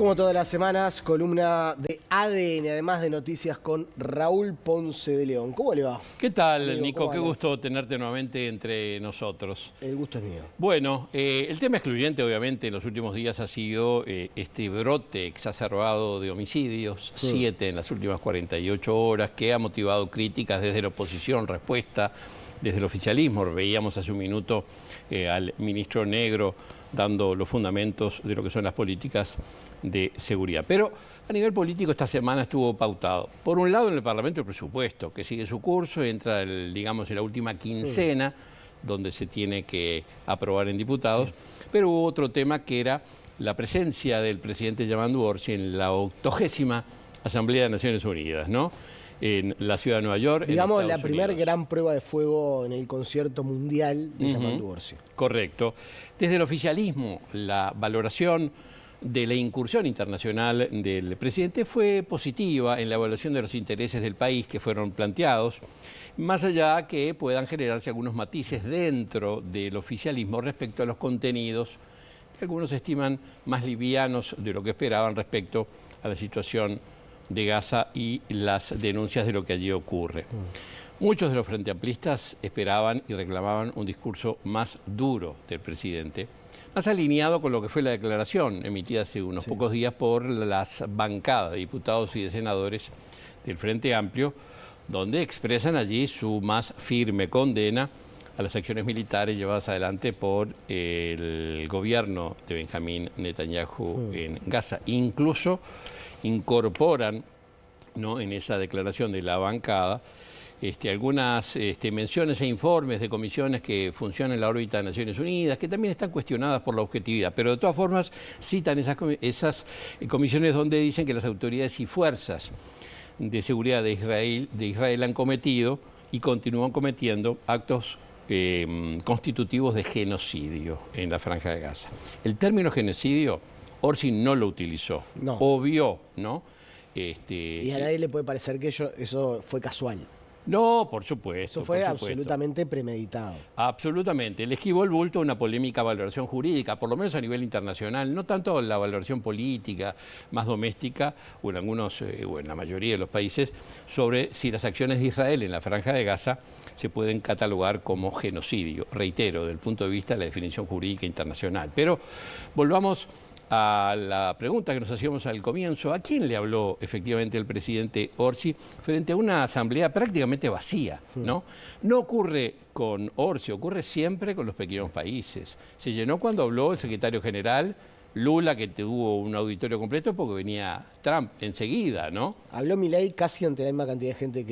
Como todas las semanas, columna de ADN, además de noticias con Raúl Ponce de León. ¿Cómo le va? ¿Qué tal, Amigo, Nico? ¿cómo Qué anda? gusto tenerte nuevamente entre nosotros. El gusto es mío. Bueno, el tema excluyente, obviamente, en los últimos días ha sido este brote exacerbado de homicidios, 7 en las últimas 48 horas, que ha motivado críticas desde la oposición, respuesta desde el oficialismo. Veíamos hace un minuto al ministro Negro dando los fundamentos de lo que son las políticas de seguridad. Pero a nivel político esta semana estuvo pautado. Por un lado en el Parlamento el presupuesto, que sigue su curso, entra digamos en la última quincena, donde se tiene que aprobar en diputados, pero hubo otro tema que era la presencia del presidente Yamandu Orsi en la 80ª Asamblea de Naciones Unidas, ¿no? En la ciudad de Nueva York. Digamos, en la Estados primera Unidos. gran prueba de fuego en el concierto mundial de Yamandu Orsi. Correcto. Desde el oficialismo, la valoración de la incursión internacional del presidente fue positiva en la evaluación de los intereses del país que fueron planteados, más allá que puedan generarse algunos matices dentro del oficialismo respecto a los contenidos que algunos estiman más livianos de lo que esperaban respecto a la situación de Gaza y las denuncias de lo que allí ocurre. Muchos de los frente amplistas esperaban y reclamaban un discurso más duro del presidente, más alineado con lo que fue la declaración emitida hace unos pocos días por las bancadas de diputados y de senadores del Frente Amplio, donde expresan allí su más firme condena a las acciones militares llevadas adelante por el gobierno de Benjamín Netanyahu en Gaza. Incluso incorporan, ¿no?, en esa declaración de la bancada algunas menciones e informes de comisiones que funcionan en la órbita de Naciones Unidas, que también están cuestionadas por la objetividad, pero de todas formas citan esas comisiones donde dicen que las autoridades y fuerzas de seguridad de Israel han cometido y continúan cometiendo actos constitutivos de genocidio en la Franja de Gaza. El término genocidio, Orsi no lo utilizó, No. obvió, ¿no? Y a nadie le puede parecer que eso fue casual. No, por supuesto. Eso fue por supuesto. absolutamente premeditado. Absolutamente. Le esquivó el bulto a una polémica valoración jurídica, por lo menos a nivel internacional, no tanto la valoración política más doméstica, o en algunos, o en la mayoría de los países, sobre si las acciones de Israel en la Franja de Gaza se pueden catalogar como genocidio. Reitero, desde el punto de vista de la definición jurídica internacional. Pero volvamos a la pregunta que nos hacíamos al comienzo: ¿a quién le habló efectivamente el presidente Orsi frente a una asamblea prácticamente vacía, ¿no? No ocurre con Orsi, ocurre siempre con los pequeños países. Se llenó cuando habló el secretario general, Lula, que tuvo un auditorio completo porque venía Trump enseguida, ¿no? Habló Milei casi ante la misma cantidad de gente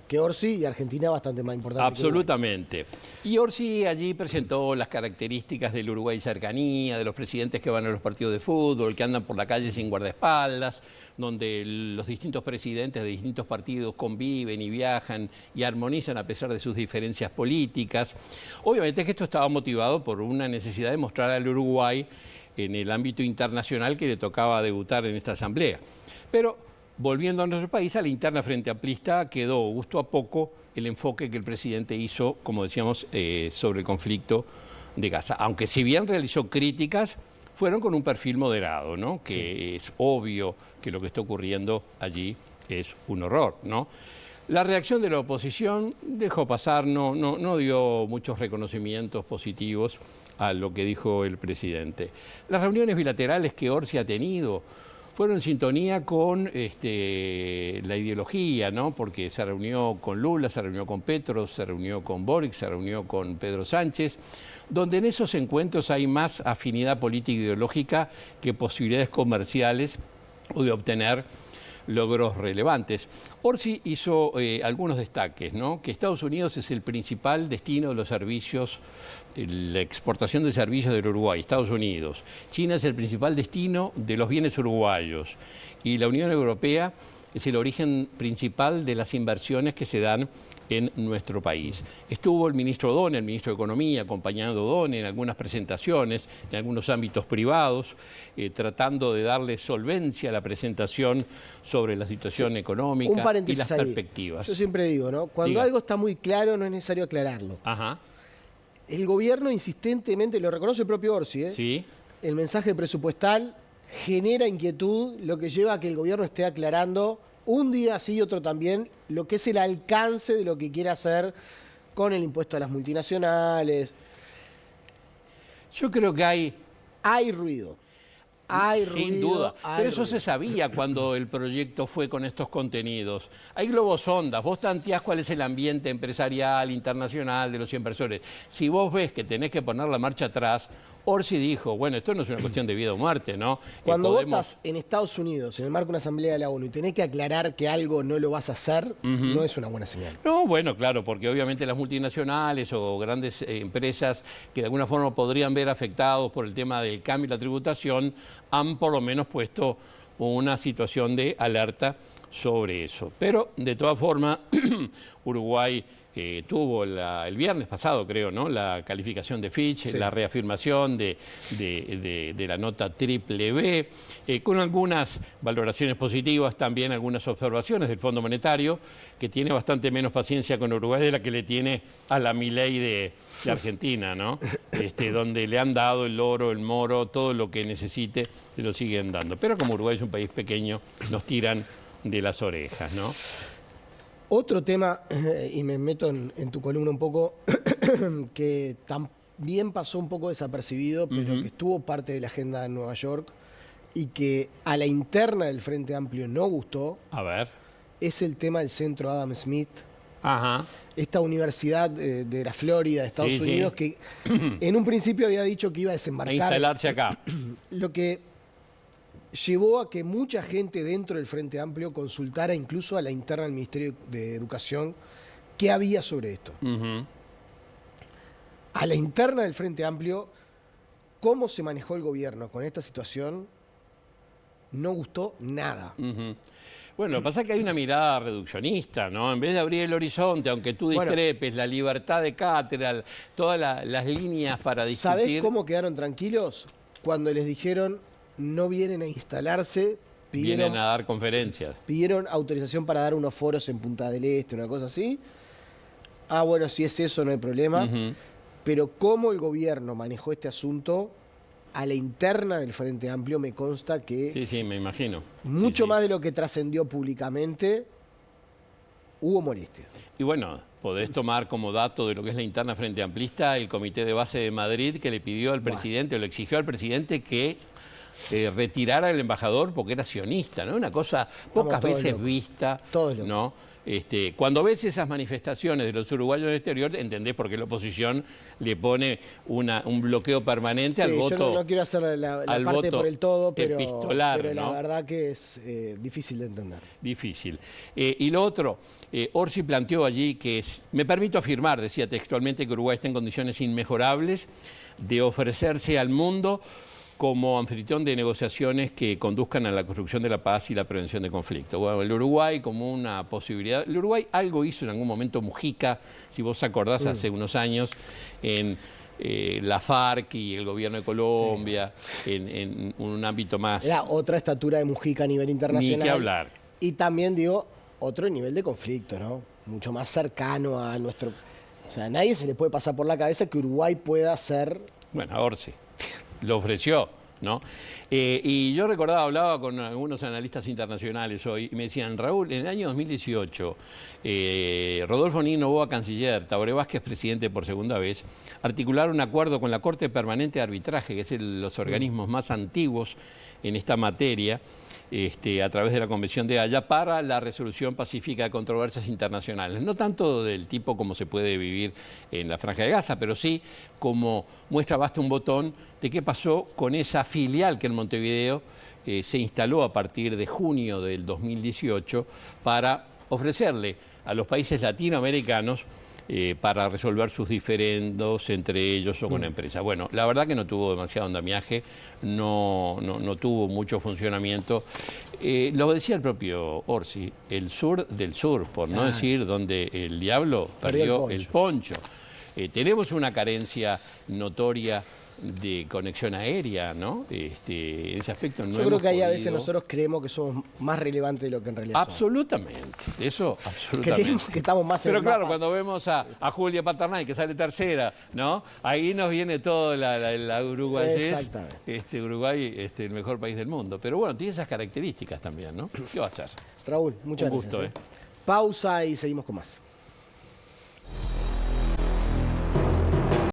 que Orsi, y Argentina bastante más importante. Absolutamente. Y Orsi allí presentó las características del Uruguay cercanía, de los presidentes que van a los partidos de fútbol, que andan por la calle sin guardaespaldas, donde los distintos presidentes de distintos partidos conviven y viajan y armonizan a pesar de sus diferencias políticas. Obviamente que esto estaba motivado por una necesidad de mostrar al Uruguay en el ámbito internacional que le tocaba debutar en esta asamblea. Pero volviendo a nuestro país, a la interna frente amplista quedó gusto a poco el enfoque que el presidente hizo, como decíamos, sobre el conflicto de Gaza. Aunque si bien realizó críticas, fueron con un perfil moderado, ¿no? Que es obvio que lo que está ocurriendo allí es un horror, ¿no? La reacción de la oposición dejó pasar, no dio muchos reconocimientos positivos a lo que dijo el presidente. Las reuniones bilaterales que Orsi ha tenido fueron en sintonía con la ideología, ¿no? Porque se reunió con Lula, se reunió con Petro, se reunió con Boric, se reunió con Pedro Sánchez, donde en esos encuentros hay más afinidad política e ideológica que posibilidades comerciales o de obtener logros relevantes. Orsi hizo algunos destaques, ¿no? Que Estados Unidos es el principal destino de los servicios, la exportación de servicios del Uruguay, Estados Unidos. China es el principal destino de los bienes uruguayos y la Unión Europea es el origen principal de las inversiones que se dan en nuestro país. Estuvo el ministro O'Donnell, el ministro de Economía, acompañando a O'Donnell en algunas presentaciones, en algunos ámbitos privados, tratando de darle solvencia a la presentación sobre la situación económica y las perspectivas. Yo siempre digo, ¿no? Cuando algo está muy claro, no es necesario aclararlo. Ajá. El gobierno insistentemente, lo reconoce el propio Orsi, Sí. el mensaje presupuestal genera inquietud, lo que lleva a que el gobierno esté aclarando un día sí y otro también lo que es el alcance de lo que quiere hacer con el impuesto a las multinacionales. Yo creo que Hay ruido. sin duda, pero eso ruido. se sabía cuando el proyecto fue con estos contenidos. Hay globosondas, vos tanteás cuál es el ambiente empresarial, internacional de los inversores. Si vos ves que tenés que poner la marcha atrás, Orsi dijo, bueno, esto no es una cuestión de vida o muerte, ¿no? Cuando votas en Estados Unidos, en el marco de una asamblea de la ONU, y tenés que aclarar que algo no lo vas a hacer, no es una buena señal. No, bueno, claro, porque obviamente las multinacionales o grandes empresas que de alguna forma podrían ver afectados por el tema del cambio y la tributación, han por lo menos puesto una situación de alerta sobre eso. Pero, de todas formas, Uruguay tuvo el viernes pasado, creo, ¿no?, la calificación de Fitch, sí, la reafirmación de la nota triple B, con algunas valoraciones positivas, también algunas observaciones del Fondo Monetario, que tiene bastante menos paciencia con Uruguay de la que le tiene a la Milei de Argentina, ¿no? Donde le han dado el oro, el moro, todo lo que necesite, se lo siguen dando. Pero como Uruguay es un país pequeño, nos tiran de las orejas, ¿no? Otro tema, y me meto en tu columna un poco, que también pasó un poco desapercibido, pero que estuvo parte de la agenda en Nueva York y que a la interna del Frente Amplio no gustó. A ver. Es el tema del centro Adam Smith. Ajá. Esta universidad de la Florida, de Estados Unidos, que en un principio había dicho que iba a desembarcar. A instalarse acá. Lo que llevó a que mucha gente dentro del Frente Amplio consultara incluso a la interna del Ministerio de Educación qué había sobre esto. A la interna del Frente Amplio, cómo se manejó el gobierno con esta situación, no gustó nada. Bueno, lo que pasa es que hay una mirada reduccionista, ¿no? En vez de abrir el horizonte, aunque tú discrepes, la libertad de cátedra, todas las líneas para discutir. ¿Sabés cómo quedaron tranquilos? Cuando les dijeron no vienen a instalarse, vienen a dar conferencias. Pidieron autorización para dar unos foros en Punta del Este, una cosa así. Ah, bueno, si es eso no hay problema. Pero cómo el gobierno manejó este asunto, a la interna del Frente Amplio me consta que... Sí, me imagino. Mucho más de lo que trascendió públicamente, hubo molestias. Y bueno, podés tomar como dato de lo que es la interna Frente Amplista el Comité de Base de Madrid, que le pidió al presidente, o le exigió al presidente que retirara al embajador porque era sionista, ¿no? Una cosa pocas veces vista, ¿no? Cuando ves esas manifestaciones de los uruguayos del exterior, entendés por qué la oposición le pone un bloqueo permanente al voto. Yo no quiero hacer la parte por el todo, pero epistolar, pero ¿no? la verdad que es difícil de entender. Difícil. Y lo otro, Orsi planteó allí que me permito afirmar, decía textualmente, que Uruguay está en condiciones inmejorables de ofrecerse al mundo como anfitrión de negociaciones que conduzcan a la construcción de la paz y la prevención de conflictos. Bueno, el Uruguay como una posibilidad... El Uruguay algo hizo en algún momento Mujica, si vos acordás, hace unos años, en la FARC y el gobierno de Colombia, en un ámbito más... Era otra estatura de Mujica a nivel internacional. Ni que hablar. Y también, digo, otro nivel de conflicto, ¿no? Mucho más cercano a nuestro... O sea, a nadie se le puede pasar por la cabeza que Uruguay pueda ser... Bueno, ahora sí. Lo ofreció, ¿no? Y yo hablaba con algunos analistas internacionales hoy y me decían, Raúl, en el año 2018, Rodolfo Nin Noboa, canciller, Tabaré Vázquez, presidente por segunda vez, articularon un acuerdo con la Corte Permanente de Arbitraje, que es los organismos más antiguos en esta materia, a través de la Convención de Haya, para la resolución pacífica de controversias internacionales. No tanto del tipo como se puede vivir en la Franja de Gaza, pero sí como muestra basta un botón de qué pasó con esa filial que en Montevideo se instaló a partir de junio del 2018 para ofrecerle a los países latinoamericanos para resolver sus diferendos entre ellos o con empresas. Bueno, la verdad que no tuvo demasiado andamiaje, no tuvo mucho funcionamiento. Lo decía el propio Orsi, el sur del sur, por no decir donde el diablo perdió el poncho. Tenemos una carencia notoria de conexión aérea, ¿no? En ese aspecto no Yo creo hemos que ahí a veces podido. nosotros creemos que somos más relevantes de lo que en realidad somos. Absolutamente, eso absolutamente. Creemos que estamos más en Pero el claro, mapa. cuando vemos a Julia Paternal, que sale tercera, ¿no? Ahí nos viene todo la uruguayés. Exactamente. Uruguay, el mejor país del mundo. Pero bueno, tiene esas características también, ¿no? ¿Qué va a hacer? Raúl, muchas Un gusto, gracias. Pausa y seguimos con más.